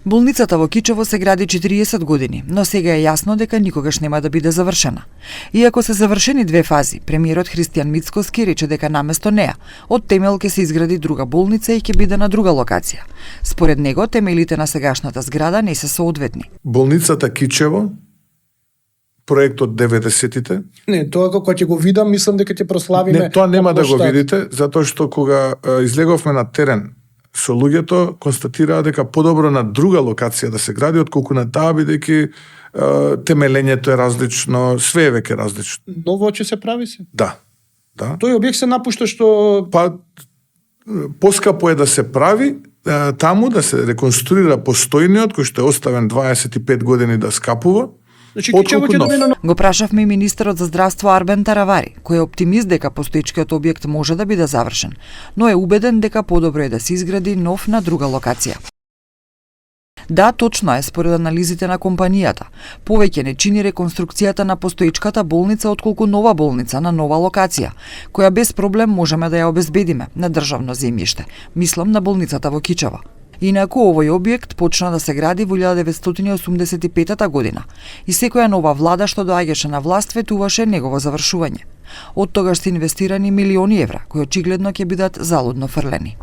Болницата во Кичево се гради 40 години, но сега е јасно дека никогаш нема да биде завршена. Иако се завршени две фази, премиерот Христијан Мицкоски рече дека наместо неа од темел ќе се изгради друга болница и ќе биде на друга локација. Според него, темелите на сегашната зграда не се соодветни. Болницата Кичево, проект од 90-тите. Не, тоа кога ќе го видам, мислам дека ќе прославиме. Не, тоа нема да го видите, затоа што кога излеговме на терен со луѓето, констатираа дека подобро на друга локација да се гради отколку на таа, бидејќи темелењето е различно, све е веќе различно. Ново ќе се прави се? Да. Тој објект се напушта што поскапо е да се прави таму, да се реконструира постојниот кој што е оставен 25 години да скапува. Го прашавме и министерот за здравство Арбен Таравари, кој е оптимист дека постоечкиот објект може да биде завршен, но е убеден дека подобро е да се изгради нов на друга локација. Да, точно е, според анализите на компанијата. Повеќе не чини реконструкцијата на постоечката болница отколку нова болница на нова локација, која без проблем можеме да ја обезбедиме на државно земјиште. Мислам на болницата во Кичево. Инаку овој објект почна да се гради во 1985 година и секоја нова влада што доаѓаше на власт ветуваше негово завршување. Од тогаш се инвестирани милиони евра, кои очигледно ќе бидат залудно фрлени.